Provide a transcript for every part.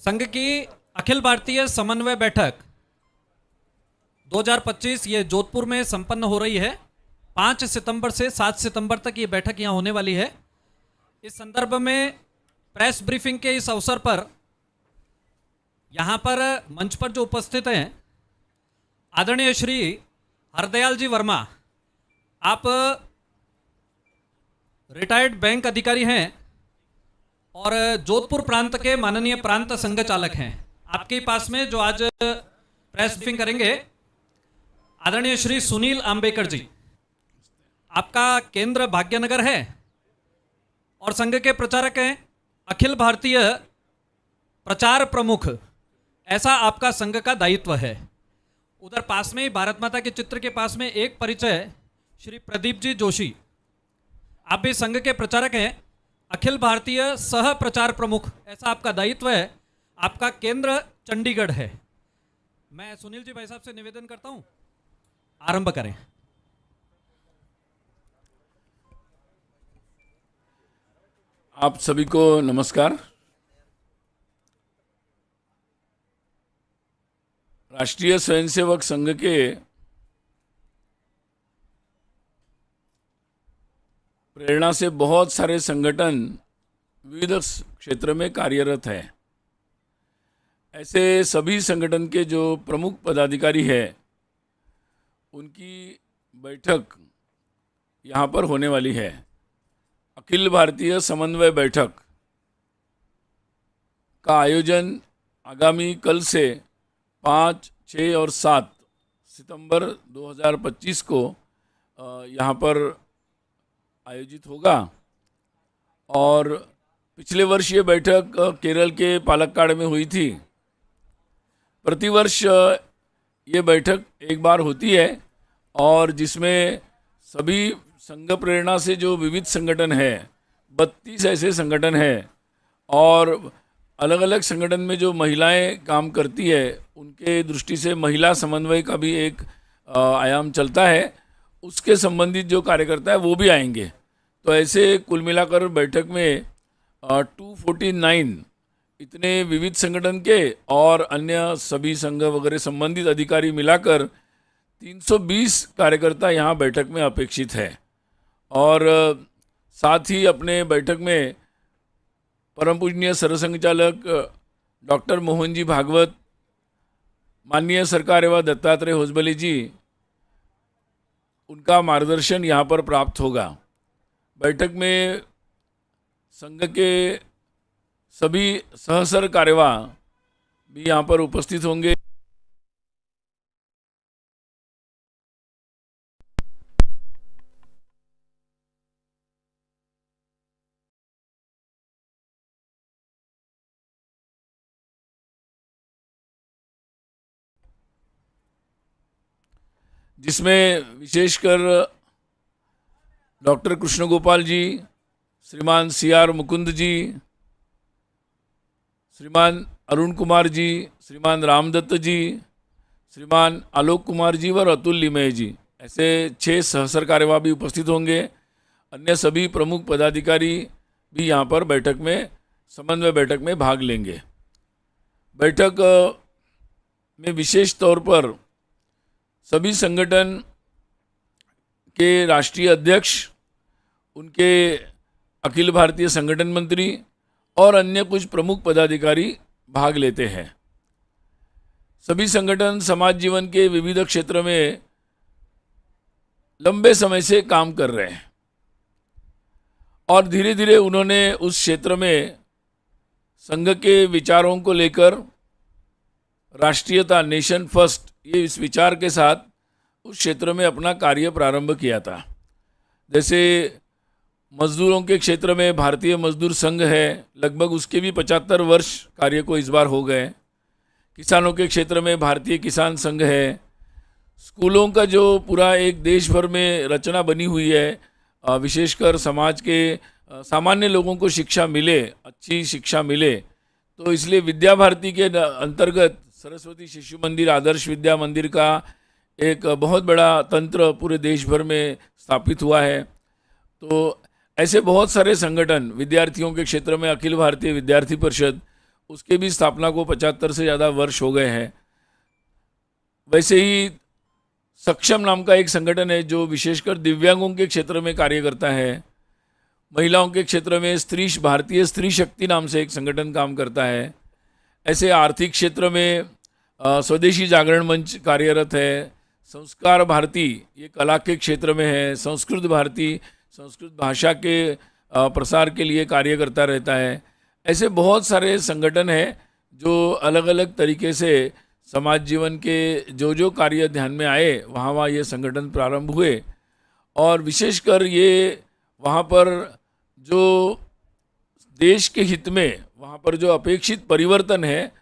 संघ की अखिल भारतीय समन्वय बैठक 2025 ये जोधपुर में संपन्न हो रही है। 5 सितंबर से 7 सितंबर तक ये बैठक यहाँ होने वाली है। इस संदर्भ में प्रेस ब्रीफिंग के इस अवसर पर यहाँ पर मंच पर जो उपस्थित हैं आदरणीय श्री हरदयाल जी वर्मा, आप रिटायर्ड बैंक अधिकारी हैं और जोधपुर प्रांत के माननीय प्रांत संघ चालक हैं। आपके पास में जो आज प्रेस ब्रीफिंग करेंगे आदरणीय श्री सुनील आंबेकर जी। आपका केंद्र भाग्यनगर है और संघ के प्रचारक हैं अखिल भारतीय प्रचार प्रमुख, ऐसा आपका संघ का दायित्व है। उधर पास में ही भारत माता के चित्र के पास में एक परिचय श्री प्रदीप जी जोशी, आप भी संघ के प्रचारक हैं, अखिल भारतीय सह प्रचार प्रमुख, ऐसा आपका दायित्व है। आपका केंद्र चंडीगढ़ है। मैं सुनील जी भाई साहब से निवेदन करता हूं, आरंभ करें। आप सभी को नमस्कार। राष्ट्रीय स्वयंसेवक संघ के प्रेरणा से बहुत सारे संगठन विविध क्षेत्र में कार्यरत है। ऐसे सभी संगठन के जो प्रमुख पदाधिकारी हैं उनकी बैठक यहाँ पर होने वाली है। अखिल भारतीय समन्वय बैठक का आयोजन आगामी कल से 5, 6 और 7 सितंबर 2025 को यहाँ पर आयोजित होगा। और पिछले वर्ष ये बैठक केरल के पालक्काड में हुई थी। प्रतिवर्ष ये बैठक एक बार होती है और जिसमें सभी संघ प्रेरणा से जो विविध संगठन है, 32 ऐसे संगठन हैं और अलग अलग संगठन में जो महिलाएं काम करती है उनके दृष्टि से महिला समन्वय का भी एक आयाम चलता है। उसके संबंधित जो कार्यकर्ता है वो भी आएंगे। तो ऐसे कुल मिलाकर बैठक में 249 इतने विविध संगठन के और अन्य सभी संघ वगैरह संबंधित अधिकारी मिलाकर 320 कार्यकर्ता यहाँ बैठक में अपेक्षित है। और साथ ही अपने बैठक में परम पूजनीय सरसंघ चालक डॉक्टर मोहन जी भागवत, माननीय सरकार एवं दत्तात्रेय होसबले जी, उनका मार्गदर्शन यहाँ पर प्राप्त होगा। बैठक में संघ के सभी सहसर कार्यवाह भी यहाँ पर उपस्थित होंगे। जिसमें विशेषकर डॉक्टर कृष्ण गोपाल जी, श्रीमान CR मुकुंद जी, श्रीमान अरुण कुमार जी, श्रीमान रामदत्त जी, श्रीमान आलोक कुमार जी और अतुल लिमय जी, ऐसे 6 सहसर कार्यवाह भी उपस्थित होंगे। अन्य सभी प्रमुख पदाधिकारी भी यहाँ पर बैठक में, समन्वय बैठक में भाग लेंगे। बैठक में विशेष तौर पर सभी संगठन के राष्ट्रीय अध्यक्ष, उनके अखिल भारतीय संगठन मंत्री और अन्य कुछ प्रमुख पदाधिकारी भाग लेते हैं। सभी संगठन समाज जीवन के विविध क्षेत्र में लंबे समय से काम कर रहे हैं और धीरे धीरे उन्होंने उस क्षेत्र में संघ के विचारों को लेकर राष्ट्रीयता, नेशन फर्स्ट, ये इस विचार के साथ उस क्षेत्र में अपना कार्य प्रारंभ किया था। जैसे मजदूरों के क्षेत्र में भारतीय मजदूर संघ है, लगभग उसके भी 75 वर्ष कार्य को इस बार हो गए। किसानों के क्षेत्र में भारतीय किसान संघ है। स्कूलों का जो पूरा एक देश भर में रचना बनी हुई है, विशेषकर समाज के सामान्य लोगों को शिक्षा मिले, अच्छी शिक्षा मिले, तो इसलिए विद्या भारती के अंतर्गत सरस्वती शिशु मंदिर, आदर्श विद्या मंदिर का एक बहुत बड़ा तंत्र पूरे देश भर में स्थापित हुआ है। तो ऐसे बहुत सारे संगठन, विद्यार्थियों के क्षेत्र में अखिल भारतीय विद्यार्थी परिषद, उसके भी स्थापना को 75 से ज़्यादा वर्ष हो गए हैं। वैसे ही सक्षम नाम का एक संगठन है जो विशेषकर दिव्यांगों के क्षेत्र में कार्य करता है। महिलाओं के क्षेत्र में भारतीय स्त्री शक्ति नाम से एक संगठन काम करता है। ऐसे आर्थिक क्षेत्र में स्वदेशी जागरण मंच कार्यरत है। संस्कार भारती ये कला के क्षेत्र में है। संस्कृत भारती संस्कृत भाषा के प्रसार के लिए कार्य करता रहता है। ऐसे बहुत सारे संगठन हैं जो अलग अलग तरीके से समाज जीवन के जो कार्य ध्यान में आए वहाँ ये संगठन प्रारंभ हुए। और विशेषकर ये वहाँ पर जो देश के हित में वहाँ पर जो अपेक्षित परिवर्तन है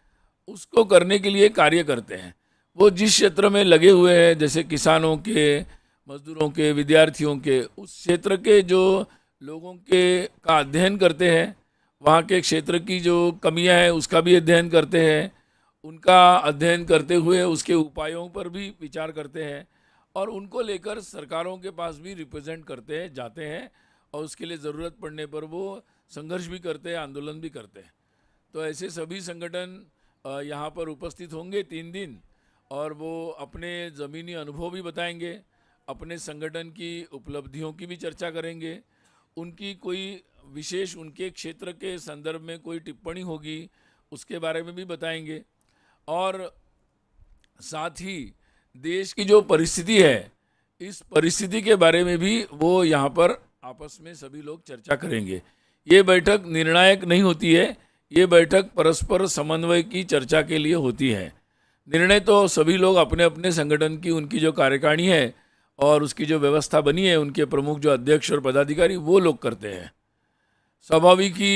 उसको करने के लिए कार्य करते हैं। वो जिस क्षेत्र में लगे हुए हैं, जैसे किसानों के, मजदूरों के, विद्यार्थियों के, उस क्षेत्र के जो लोगों के का अध्ययन करते हैं, वहाँ के क्षेत्र की जो कमियां हैं उसका भी अध्ययन करते हैं। उनका अध्ययन करते हुए उसके उपायों पर भी विचार करते हैं और उनको लेकर सरकारों के पास भी रिप्रेजेंट करते हैं, जाते हैं और उसके लिए ज़रूरत पड़ने पर वो संघर्ष भी करते हैं, आंदोलन भी करते हैं। तो ऐसे सभी संगठन यहाँ पर उपस्थित होंगे 3 दिन और वो अपने ज़मीनी अनुभव भी बताएंगे, अपने संगठन की उपलब्धियों की भी चर्चा करेंगे, उनकी कोई विशेष उनके क्षेत्र के संदर्भ में कोई टिप्पणी होगी उसके बारे में भी बताएंगे। और साथ ही देश की जो परिस्थिति है, इस परिस्थिति के बारे में भी वो यहाँ पर आपस में सभी लोग चर्चा करेंगे। ये बैठक निर्णायक नहीं होती है, ये बैठक परस्पर समन्वय की चर्चा के लिए होती है। निर्णय तो सभी लोग अपने अपने संगठन की उनकी जो कार्यकारिणी है और उसकी जो व्यवस्था बनी है, उनके प्रमुख जो अध्यक्ष और पदाधिकारी वो लोग करते हैं। स्वाभाविक ही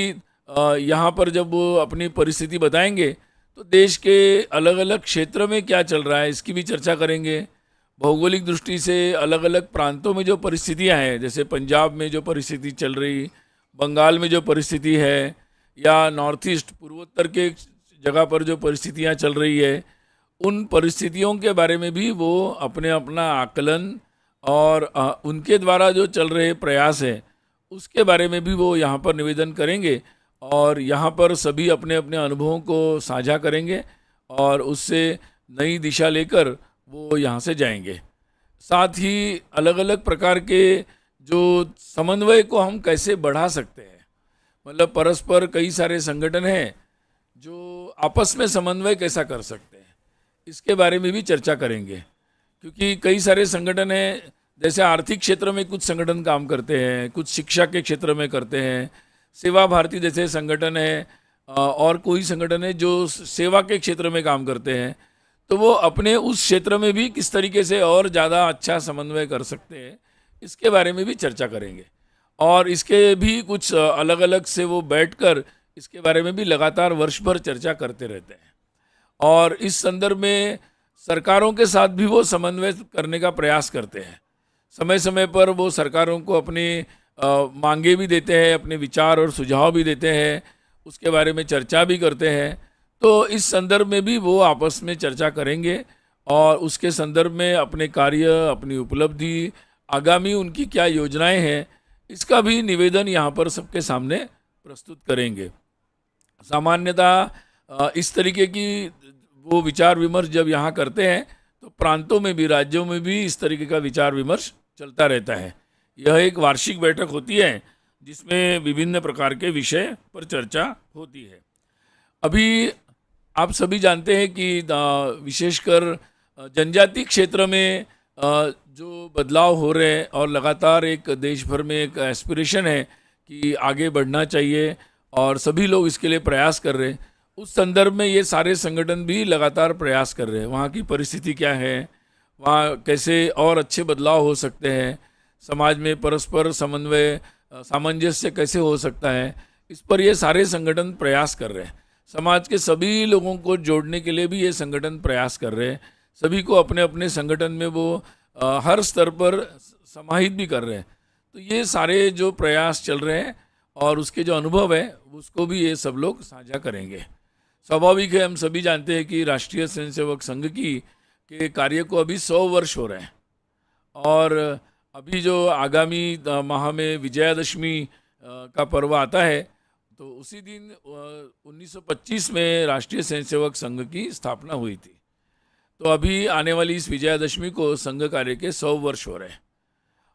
यहाँ पर जब वो अपनी परिस्थिति बताएंगे तो देश के अलग अलग क्षेत्र में क्या चल रहा है इसकी भी चर्चा करेंगे। भौगोलिक दृष्टि से अलग अलग प्रांतों में जो परिस्थितियाँ हैं, जैसे पंजाब में जो परिस्थिति चल रही, बंगाल में जो परिस्थिति है, या नॉर्थ ईस्ट पूर्वोत्तर के जगह पर जो परिस्थितियाँ चल रही है, उन परिस्थितियों के बारे में भी वो अपने अपना आकलन और उनके द्वारा जो चल रहे प्रयास हैं उसके बारे में भी वो यहाँ पर निवेदन करेंगे और यहाँ पर सभी अपने अपने अनुभवों को साझा करेंगे और उससे नई दिशा लेकर वो यहाँ से जाएंगे। साथ ही अलग अलग प्रकार के जो समन्वय को हम कैसे बढ़ा सकते हैं, मतलब परस्पर कई सारे संगठन हैं जो आपस में समन्वय कैसा कर सकते हैं, इसके बारे में भी चर्चा करेंगे। क्योंकि कई सारे संगठन हैं, जैसे आर्थिक क्षेत्र में कुछ संगठन काम करते हैं, कुछ शिक्षा के क्षेत्र में करते हैं, सेवा भारती जैसे संगठन है और कोई संगठन है जो सेवा के क्षेत्र में काम करते हैं। तो वो अपने उस क्षेत्र में भी किस तरीके से और ज़्यादा अच्छा समन्वय कर सकते हैं, इसके बारे में भी चर्चा करेंगे। और इसके भी कुछ अलग अलग से वो बैठकर इसके बारे में भी लगातार वर्ष भर चर्चा करते रहते हैं। और इस संदर्भ में सरकारों के साथ भी वो समन्वय करने का प्रयास करते हैं। समय समय पर वो सरकारों को अपनी मांगे भी देते हैं, अपने विचार और सुझाव भी देते हैं, उसके बारे में चर्चा भी करते हैं। तो इस संदर्भ में भी वो आपस में चर्चा करेंगे और उसके संदर्भ में अपने कार्य, अपनी उपलब्धि, आगामी उनकी क्या योजनाएं हैं, इसका भी निवेदन यहाँ पर सबके सामने प्रस्तुत करेंगे। सामान्यतः इस तरीके की वो विचार विमर्श जब यहाँ करते हैं तो प्रांतों में भी, राज्यों में भी इस तरीके का विचार विमर्श चलता रहता है। यह एक वार्षिक बैठक होती है जिसमें विभिन्न प्रकार के विषय पर चर्चा होती है। अभी आप सभी जानते हैं कि विशेषकर जनजाति क्षेत्र में जो बदलाव हो रहे हैं और लगातार एक देश भर में एक एस्पिरेशन है कि आगे बढ़ना चाहिए और सभी लोग इसके लिए प्रयास कर रहे हैं। उस संदर्भ में ये सारे संगठन भी लगातार प्रयास कर रहे हैं। वहाँ की परिस्थिति क्या है, वहाँ कैसे और अच्छे बदलाव हो सकते हैं, समाज में परस्पर समन्वय, सामंजस्य कैसे हो सकता है, इस पर ये सारे संगठन प्रयास कर रहे हैं। समाज के सभी लोगों को जोड़ने के लिए भी ये संगठन प्रयास कर रहे हैं। सभी को अपने अपने संगठन में वो हर स्तर पर समाहित भी कर रहे हैं। तो ये सारे जो प्रयास चल रहे हैं और उसके जो अनुभव है उसको भी ये सब लोग साझा करेंगे। स्वाभाविक है, हम सभी जानते हैं कि राष्ट्रीय स्वयंसेवक संघ के कार्य को अभी 100 वर्ष हो रहे हैं और अभी जो आगामी माह में विजयादशमी का पर्व आता है तो उसी दिन 1925 में राष्ट्रीय स्वयंसेवक संघ की स्थापना हुई थी। तो अभी आने वाली इस विजयादशमी को संघ कार्य के 100 वर्ष हो रहे हैं,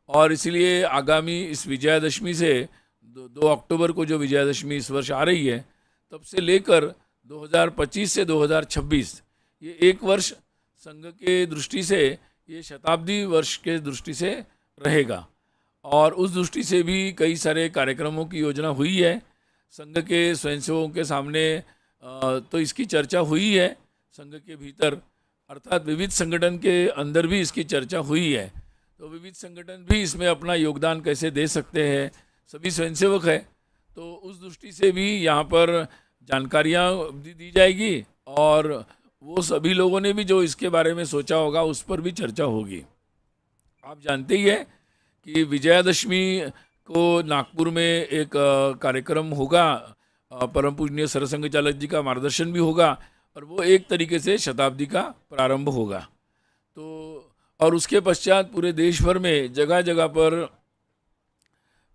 और इसीलिए आगामी इस विजयादशमी से 2 अक्टूबर को जो विजयादशमी इस वर्ष आ रही है, तब से लेकर 2025 से 2026 ये एक वर्ष संघ के दृष्टि से, ये शताब्दी वर्ष के दृष्टि से रहेगा। और उस दृष्टि से भी कई सारे कार्यक्रमों की योजना हुई है संघ के स्वयंसेवकों के सामने। तो इसकी चर्चा हुई है संघ के भीतर, अर्थात विविध संगठन के अंदर भी इसकी चर्चा हुई है। तो विविध संगठन भी इसमें अपना योगदान कैसे दे सकते हैं, सभी स्वयंसेवक है, तो उस दृष्टि से भी यहाँ पर जानकारियाँ दी जाएगी, और वो सभी लोगों ने भी जो इसके बारे में सोचा होगा उस पर भी चर्चा होगी। आप जानते ही है कि विजयादशमी को नागपुर में एक कार्यक्रम होगा, परम पूजनीय सरसंघ चालक जी का मार्गदर्शन भी होगा, और वो एक तरीके से शताब्दी का प्रारंभ होगा। तो और उसके पश्चात पूरे देश भर में जगह जगह पर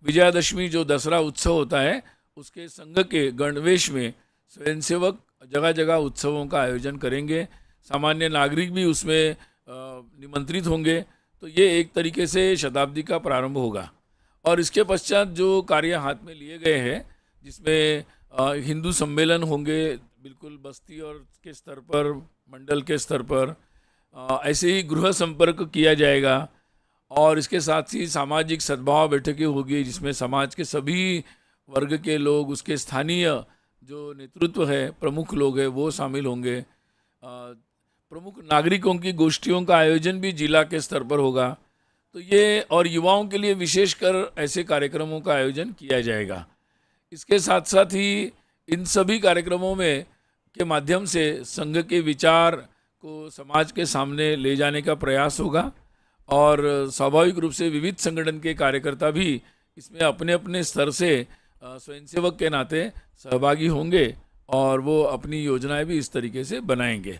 विजयादशमी जो दसरा उत्सव होता है, उसके संघ के गणवेश में स्वयंसेवक जगह जगह उत्सवों का आयोजन करेंगे। सामान्य नागरिक भी उसमें निमंत्रित होंगे। तो ये एक तरीके से शताब्दी का प्रारंभ होगा। और इसके पश्चात जो कार्य हाथ में लिए गए हैं, जिसमें हिंदू सम्मेलन होंगे, बिल्कुल बस्ती और के स्तर पर, मंडल के स्तर पर, ऐसे ही गृह संपर्क किया जाएगा। और इसके साथ ही सामाजिक सद्भाव बैठकें होगी, जिसमें समाज के सभी वर्ग के लोग, उसके स्थानीय जो नेतृत्व है, प्रमुख लोग हैं, वो शामिल होंगे। प्रमुख नागरिकों की गोष्ठियों का आयोजन भी जिला के स्तर पर होगा। तो ये, और युवाओं के लिए विशेषकर ऐसे कार्यक्रमों का आयोजन किया जाएगा। इसके साथ साथ ही इन सभी कार्यक्रमों में के माध्यम से संघ के विचार को समाज के सामने ले जाने का प्रयास होगा, और स्वाभाविक रूप से विविध संगठन के कार्यकर्ता भी इसमें अपने अपने स्तर से स्वयंसेवक के नाते सहभागी होंगे, और वो अपनी योजनाएं भी इस तरीके से बनाएंगे।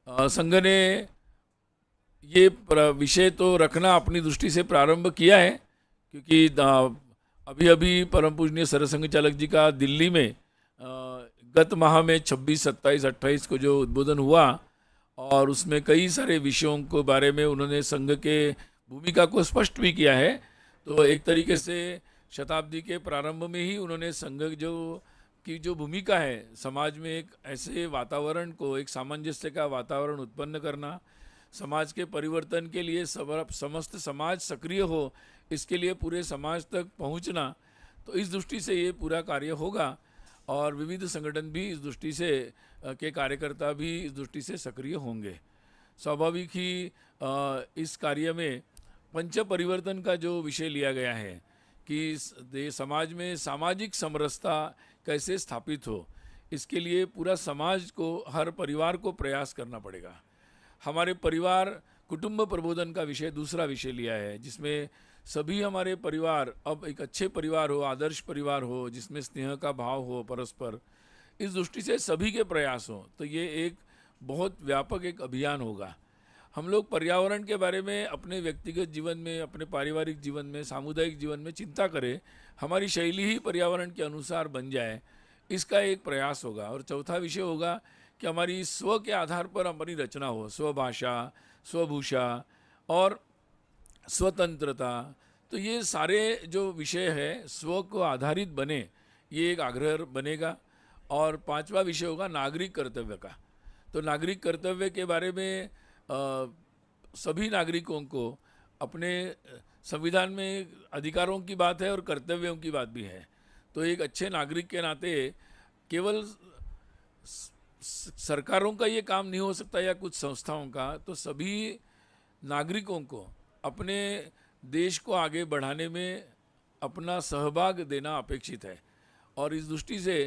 संघ ने ये विषय तो रखना अपनी दृष्टि से प्रारंभ किया है, क्योंकि अभी अभी परम पूजनीय सरसंघ चालक जी का दिल्ली में गत माह में 26, 27, 28 को जो उद्बोधन हुआ, और उसमें कई सारे विषयों के बारे में उन्होंने संघ के भूमिका को स्पष्ट भी किया है। तो एक तरीके से शताब्दी के प्रारंभ में ही उन्होंने संघ जो भूमिका है, समाज में एक ऐसे वातावरण को, एक सामंजस्य का वातावरण उत्पन्न करना, समाज के परिवर्तन के लिए समस्त समाज सक्रिय हो, इसके लिए पूरे समाज तक पहुंचना। तो इस दृष्टि से ये पूरा कार्य होगा, और विविध संगठन भी इस दृष्टि से के कार्यकर्ता भी इस दृष्टि से सक्रिय होंगे। स्वाभाविक ही इस कार्य में पंच परिवर्तन का जो विषय लिया गया है कि समाज में सामाजिक समरसता कैसे स्थापित हो, इसके लिए पूरा समाज को, हर परिवार को प्रयास करना पड़ेगा। हमारे परिवार कुटुंब प्रबोधन का विषय दूसरा विषय लिया है, जिसमें सभी हमारे परिवार अब एक अच्छे परिवार हो, आदर्श परिवार हो, जिसमें स्नेह का भाव हो परस्पर, इस दृष्टि से सभी के प्रयास हो। तो ये एक बहुत व्यापक एक अभियान होगा। हम लोग पर्यावरण के बारे में अपने व्यक्तिगत जीवन में, अपने पारिवारिक जीवन में, सामुदायिक जीवन में चिंता करें, हमारी शैली ही पर्यावरण के अनुसार बन जाए, इसका एक प्रयास होगा। और चौथा विषय होगा कि हमारी स्व के आधार पर हमारी रचना हो, स्वभाषा, स्वभूषा और स्वतंत्रता। तो ये सारे जो विषय है स्व को आधारित बने, ये एक आग्रह बनेगा। और पांचवा विषय होगा नागरिक कर्तव्य का। तो नागरिक कर्तव्य के बारे में सभी नागरिकों को अपने संविधान में अधिकारों की बात है और कर्तव्यों की बात भी है। तो एक अच्छे नागरिक के नाते केवल सरकारों का ये काम नहीं हो सकता या कुछ संस्थाओं का, तो सभी नागरिकों को अपने देश को आगे बढ़ाने में अपना सहभाग देना अपेक्षित है। और इस दृष्टि से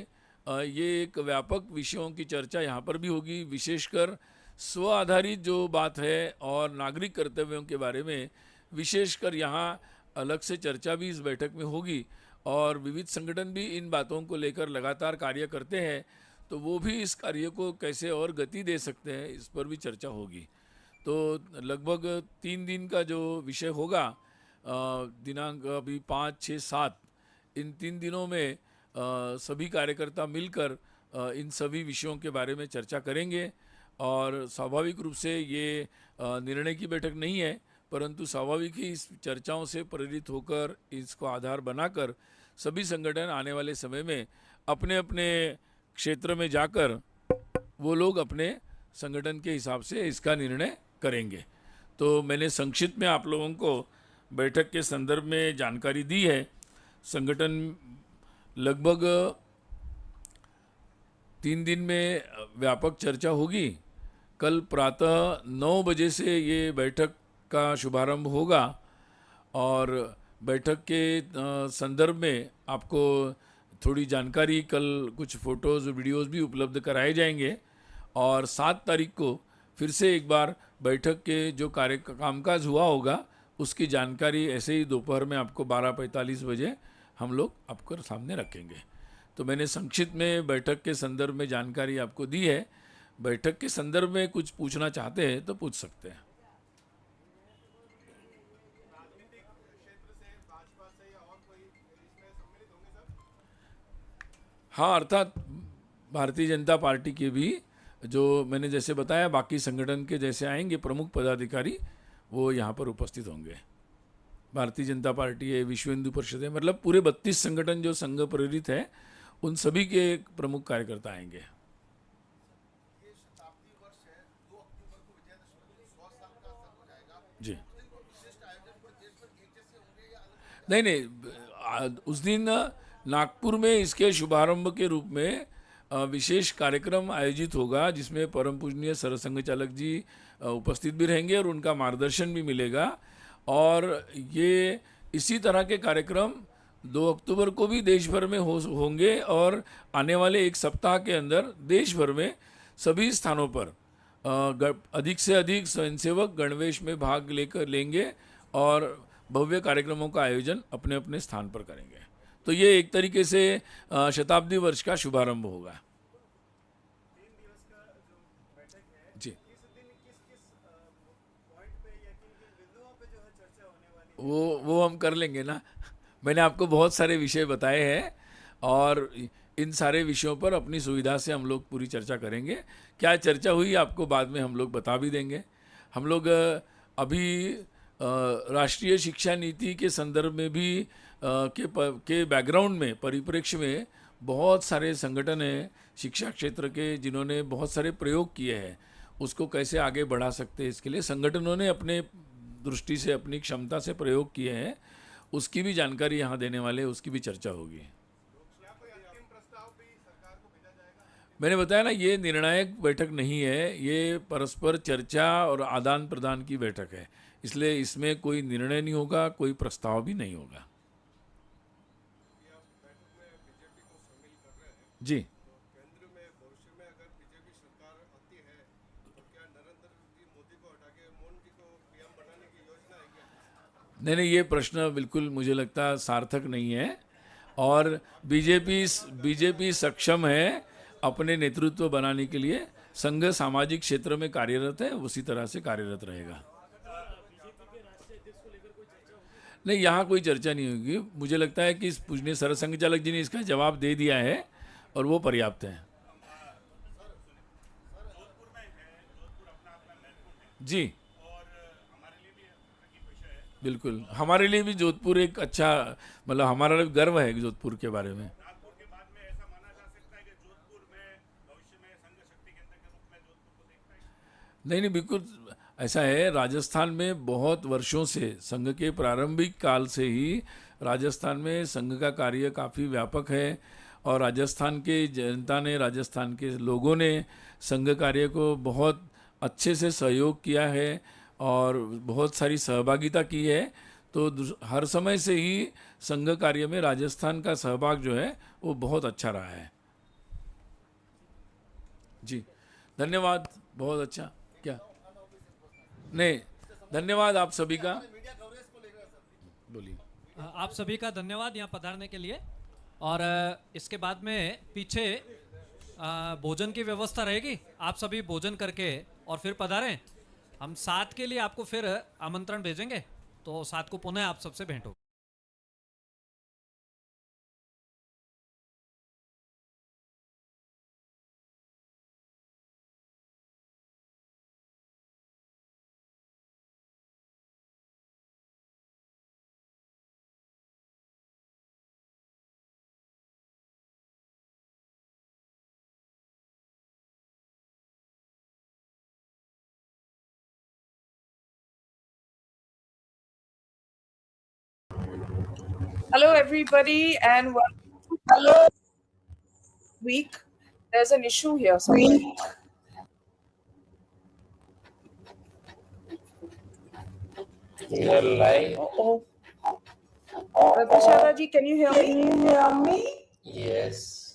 ये एक व्यापक विषयों की चर्चा यहाँ पर भी होगी, विशेषकर स्व आधारित जो बात है और नागरिक कर्तव्यों के बारे में विशेषकर यहाँ अलग से चर्चा भी इस बैठक में होगी। और विविध संगठन भी इन बातों को लेकर लगातार कार्य करते हैं, तो वो भी इस कार्य को कैसे और गति दे सकते हैं, इस पर भी चर्चा होगी। तो लगभग 3 दिन का जो विषय होगा, दिनांक अभी 5, 6, 7, इन 3 दिनों में सभी कार्यकर्ता मिलकर इन सभी विषयों के बारे में चर्चा करेंगे। और स्वाभाविक रूप से ये निर्णय की बैठक नहीं है, परंतु स्वाभाविक ही इस चर्चाओं से प्रेरित होकर इसको आधार बनाकर सभी संगठन आने वाले समय में अपने अपने क्षेत्र में जाकर वो लोग अपने संगठन के हिसाब से इसका निर्णय करेंगे। तो मैंने संक्षिप्त में आप लोगों को बैठक के संदर्भ में जानकारी दी है। संगठन लगभग 3 दिन में व्यापक चर्चा होगी। कल प्रातः 9 बजे से ये बैठक का शुभारंभ होगा और बैठक के संदर्भ में आपको थोड़ी जानकारी, कल कुछ फ़ोटोज़ वीडियोज़ भी उपलब्ध कराए जाएंगे। और 7 तारीख को फिर से एक बार बैठक के जो कामकाज हुआ होगा उसकी जानकारी ऐसे ही दोपहर में आपको 12:45 बजे हम लोग आपको सामने रखेंगे। तो मैंने संक्षिप्त में बैठक के संदर्भ में जानकारी आपको दी है। बैठक के संदर्भ में कुछ पूछना चाहते हैं तो पूछ सकते हैं। हाँ, अर्थात भारतीय जनता पार्टी के भी जो मैंने जैसे बताया बाकी संगठन के जैसे आएंगे प्रमुख पदाधिकारी वो यहाँ पर उपस्थित होंगे। भारतीय जनता पार्टी है, विश्व हिंदू परिषद है, मतलब पूरे 32 संगठन जो संघ प्रेरित है उन सभी के प्रमुख कार्यकर्ता आएंगे। जी नहीं, उस दिन नागपुर में इसके शुभारंभ के रूप में विशेष कार्यक्रम आयोजित होगा जिसमें परम पूजनीय सरसंघ चालक जी उपस्थित भी रहेंगे और उनका मार्गदर्शन भी मिलेगा। और ये इसी तरह के कार्यक्रम 2 अक्टूबर को भी देश भर में होंगे और आने वाले 1 सप्ताह के अंदर देश भर में सभी स्थानों पर अधिक से अधिक स्वयंसेवक गणवेश में भाग लेंगे और भव्य कार्यक्रमों का आयोजन अपने अपने स्थान पर करेंगे। तो ये एक तरीके से शताब्दी वर्ष का शुभारंभ होगा। जी, वो हम कर लेंगे ना। मैंने आपको बहुत सारे विषय बताए हैं और इन सारे विषयों पर अपनी सुविधा से हम लोग पूरी चर्चा करेंगे। क्या चर्चा हुई आपको बाद में हम लोग बता भी देंगे। हम लोग अभी राष्ट्रीय शिक्षा नीति के संदर्भ में भी के बैकग्राउंड में, परिप्रेक्ष्य में बहुत सारे संगठन हैं शिक्षा क्षेत्र के जिन्होंने बहुत सारे प्रयोग किए हैं। उसको कैसे आगे बढ़ा सकते हैं इसके लिए संगठनों ने अपने दृष्टि से, अपनी क्षमता से प्रयोग किए हैं। उसकी भी जानकारी यहाँ देने वाले, उसकी भी चर्चा होगी। मैंने बताया ना, ये निर्णायक बैठक नहीं है, ये परस्पर चर्चा और आदान प्रदान की बैठक है। इसलिए इसमें कोई निर्णय नहीं होगा, कोई प्रस्ताव भी नहीं होगा। जी, केंद्र में भविष्य में अगर बीजेपी सरकार आती है तो क्या नरेंद्र जी मोदी को हटा के मोदी जी को पीएम बनाने की योजना है क्या? नहीं, ये प्रश्न बिल्कुल मुझे लगता सार्थक नहीं है। और बीजेपी सक्षम है अपने नेतृत्व बनाने के लिए। संघ सामाजिक क्षेत्र में कार्यरत है, उसी तरह से कार्यरत रहेगा। नहीं, यहाँ कोई चर्चा नहीं होगी। मुझे लगता है कि इस पूजनीय सरसंघ चालक जी ने इसका जवाब दे दिया है और वो पर्याप्त है। जी, बिल्कुल, हमारे लिए भी जोधपुर एक अच्छा, मतलब हमारा गर्व है जोधपुर के बारे में। नहीं, बिल्कुल ऐसा है। राजस्थान में बहुत वर्षों से, संघ के प्रारंभिक काल से ही राजस्थान में संघ का कार्य काफ़ी व्यापक है और राजस्थान के जनता ने, राजस्थान के लोगों ने संघ कार्य को बहुत अच्छे से सहयोग किया है और बहुत सारी सहभागिता की है। तो हर समय से ही संघ कार्य में राजस्थान का सहभाग जो है वो बहुत अच्छा रहा है। जी, धन्यवाद, बहुत अच्छा। क्या नहीं, धन्यवाद आप सभी का। बोलिए। आप सभी का धन्यवाद यहाँ पधारने के लिए। और इसके बाद में पीछे भोजन की व्यवस्था रहेगी। आप सभी भोजन करके और फिर पधारें। हम 7 के लिए आपको फिर आमंत्रण भेजेंगे, तो 7 को पुनः आप सबसे भेंट होगी। Hello, everybody, and welcome to week. There's an issue here somewhere. We are live. Oh, Prashada ji, can you hear me? Yes.